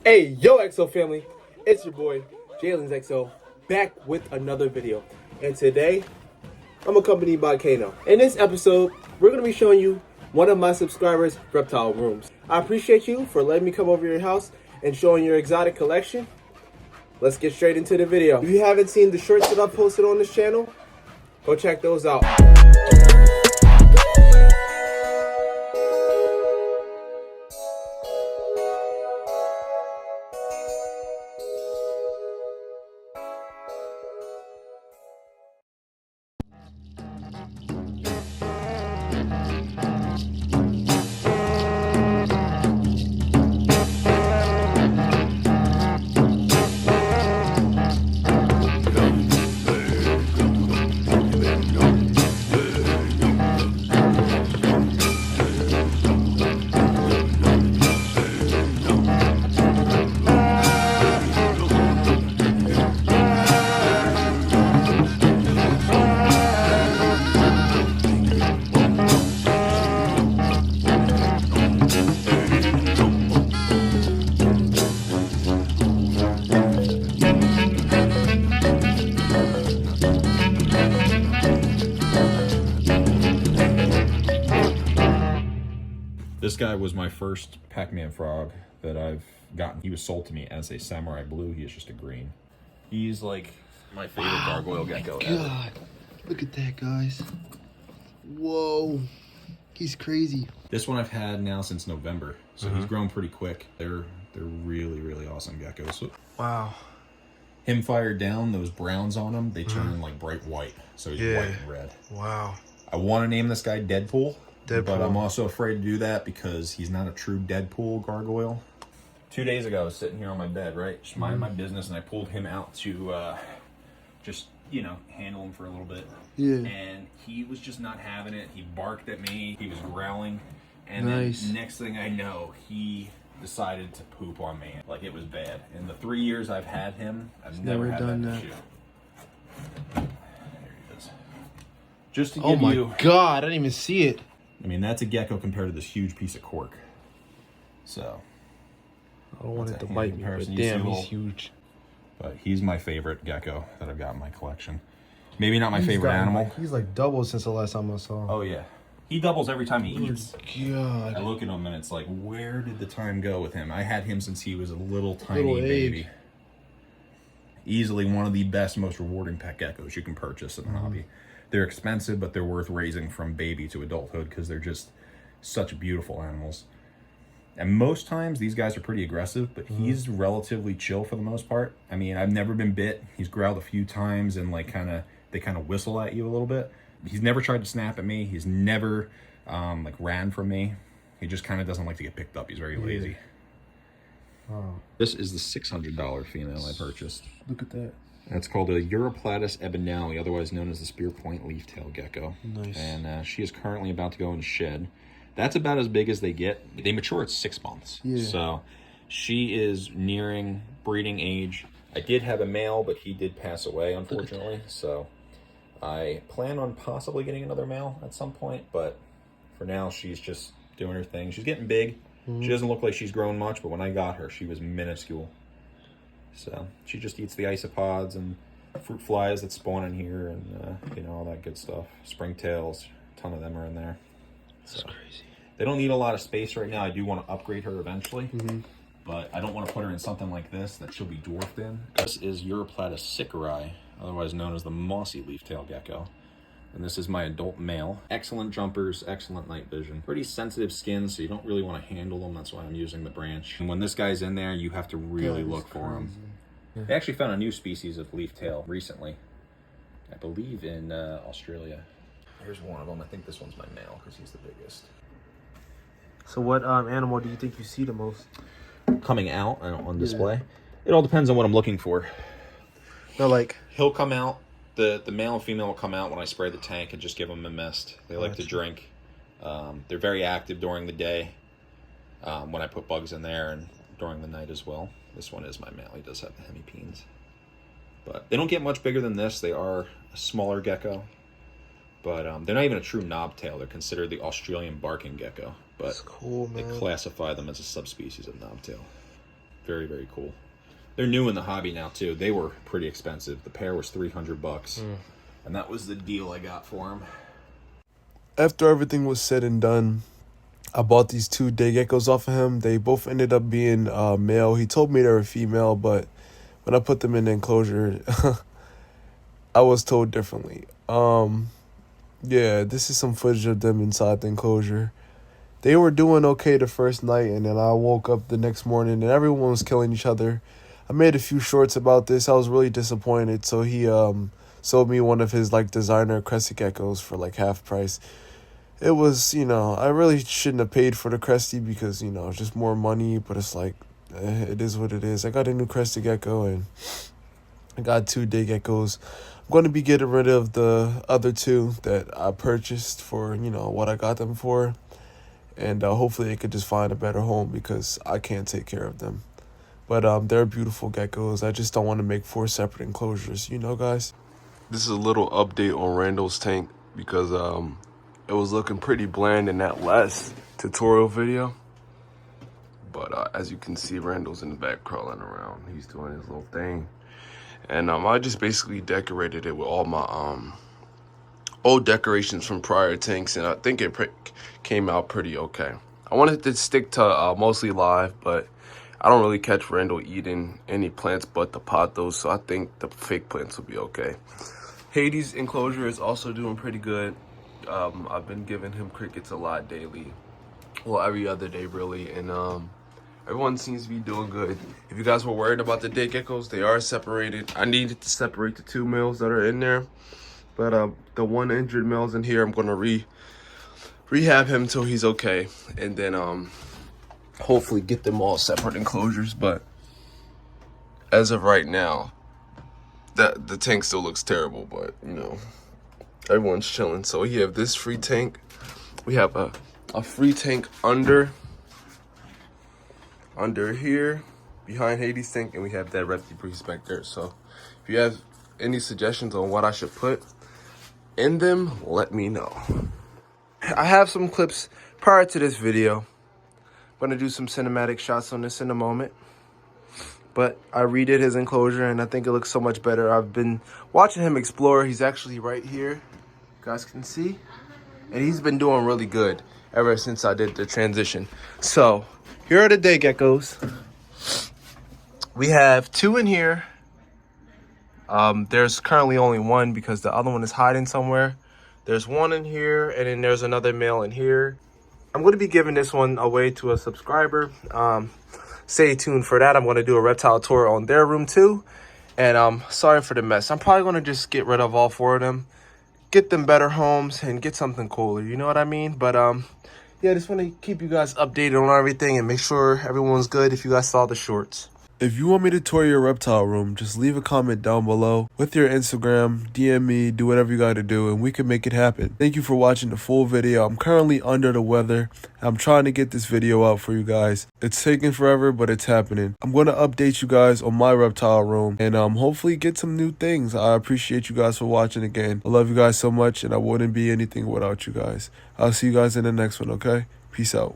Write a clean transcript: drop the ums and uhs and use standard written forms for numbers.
Hey, yo, XO family, it's your boy, Jalen's XO, back with another video. And today, I'm accompanied by Kano. In this episode, we're going to be showing you one of my subscribers' reptile rooms. I appreciate you for letting me come over your house and showing your exotic collection. Let's get straight into the video. If you haven't seen the shorts that I posted on this channel, go check those out. This guy was my first Pac-Man frog that I've gotten. He was sold to me as a samurai blue. He is just a green. He's like my favorite gargoyle gecko ever. God, look at that, guys. Whoa, he's crazy. This one I've had now since November, so he's grown pretty quick. They're really awesome geckos. Wow. Him fired down, those browns on him, they turn like bright white. So he's white and red. Wow. I want to name this guy Deadpool. But I'm also afraid to do that because he's not a true Deadpool gargoyle. 2 days ago, I was sitting here on my bed, right? Just minding my business, and I pulled him out to just, you know, handle him for a little bit. Yeah. And he was just not having it. He barked at me. He was growling. And Nice. then next thing I know, he decided to poop on me. Like, it was bad. In the 3 years I've had him, I've never had done that that. issue. There he is. Just to Oh give my you... God, I didn't even see it. I mean, that's a gecko compared to this huge piece of cork. So, I don't want it that's to a bite hand me, but comparison. You damn, see he's little- huge. But he's my favorite gecko that I've got in my collection. Maybe not my favorite animal. He's like doubled since the last time I saw him. Oh, yeah. He doubles every time he eats. I God. look at him and it's like, where did the time go with him? I had him since he was a little tiny Little baby. age. Easily one of the best, most rewarding pet geckos you can purchase in the hobby. They're expensive, but they're worth raising from baby to adulthood because they're just such beautiful animals. And most times these guys are pretty aggressive, but he's relatively chill for the most part. I mean, I've never been bit. He's growled a few times and like they kind of whistle at you a little bit. He's never tried to snap at me. He's never like ran from me. He just kind of doesn't like to get picked up. He's very lazy. Wow. This is the $600 female I purchased. Look at that. It's called a Europlatus ebonale, otherwise known as the spear point leaf-tailed gecko. Nice. And she is currently about to go in shed. That's about as big as they get. They mature at 6 months. Yeah. So she is nearing breeding age. I did have a male, but he did pass away, unfortunately. So I plan on possibly getting another male at some point, but for now she's just doing her thing. She's getting big. She doesn't look like she's grown much, but when I got her, she was minuscule. So she just eats the isopods and fruit flies that spawn in here and, you know, all that good stuff. Springtails, a ton of them are in there. That's crazy. They don't need a lot of space right now. I do want to upgrade her eventually, but I don't want to put her in something like this that she'll be dwarfed in. This is Europlatus sicari, otherwise known as the mossy leaf-tailed gecko. And this is my adult male. Excellent jumpers, excellent night vision. Pretty sensitive skin, so you don't really want to handle them. That's why I'm using the branch. And when this guy's in there, you have to really look for him. Yeah. They actually found a new species of leaf-tail recently. I believe in Australia. Here's one of them. I think this one's my male because he's the biggest. So what animal do you think you see the most? Coming out on display? It all depends on what I'm looking for. No, like... He'll come out. The male and female will come out when I spray the tank and just give them a mist. They like to drink. They're very active during the day when I put bugs in there and during the night as well. This one is my male. He does have the hemipenes. But they don't get much bigger than this. They are a smaller gecko. But they're not even a true knobtail. They're considered the Australian barking gecko. But That's cool, man. they classify them as a subspecies of knobtail. Very, very cool. They're new in the hobby now too. They were pretty expensive. The pair was $300, and that was the deal I got for them. After everything was said and done, I bought these 2 day geckos off of him. They both ended up being male. He told me they were female, but when I put them in the enclosure, I was told differently. Yeah, this is some footage of them inside the enclosure. They were doing okay the first night, and then I woke up the next morning and everyone was killing each other. I made a few shorts about this. I was really disappointed. So he sold me one of his like designer crested geckos for like half price. It was, I really shouldn't have paid for the cresty because, it's just more money, but it's like, it is what it is. I got a new crested gecko and I got 2 day geckos. I'm going to be getting rid of the other 2 that I purchased for, what I got them for. And hopefully they could just find a better home because I can't take care of them. But they're beautiful geckos. I just don't want to make 4 separate enclosures, guys. This is a little update on Randall's tank because it was looking pretty bland in that last tutorial video. But as you can see, Randall's in the back crawling around. He's doing his little thing. And I just basically decorated it with all my old decorations from prior tanks. And I think it came out pretty okay. I wanted to stick to mostly live, but I don't really catch Randall eating any plants but the pothos, so I think the fake plants will be okay. Hades' enclosure is also doing pretty good. I've been giving him crickets a lot daily. Well, every other day, really. And everyone seems to be doing good. If you guys were worried about the day geckos, they are separated. I needed to separate the 2 males that are in there. But the 1 injured male's in here. I'm going to rehab him till he's okay. And then hopefully get them all separate enclosures. But as of right now, the tank still looks terrible. But, everyone's chilling. So we have this free tank. We have a free tank under here behind Hades' tank, and we have that Reptile back there. So if you have any suggestions on what I should put in them, let me know. I have some clips prior to this video. I'm gonna do some cinematic shots on this in a moment. But I redid his enclosure and I think it looks so much better. I've been watching him explore. He's actually right here, you guys can see. And he's been doing really good ever since I did the transition. So here are the day geckos. We have 2 in here. There's currently only 1 because the other one is hiding somewhere. There's 1 in here, and then there's another male in here. I'm going to be giving this one away to a subscriber. Stay tuned for that. I'm going to do a reptile tour on their room too. And sorry for the mess. I'm probably going to just get rid of all 4 of them, get them better homes, and get something cooler. You know what I mean? But yeah, I just want to keep you guys updated on everything and make sure everyone's good if you guys saw the shorts. If you want me to tour your reptile room, just leave a comment down below with your Instagram, DM me, do whatever you got to do, and we can make it happen. Thank you for watching the full video. I'm currently under the weather. I'm trying to get this video out for you guys. It's taking forever, but it's happening. I'm going to update you guys on my reptile room and hopefully get some new things. I appreciate you guys for watching again. I love you guys so much, and I wouldn't be anything without you guys. I'll see you guys in the next one, okay? Peace out.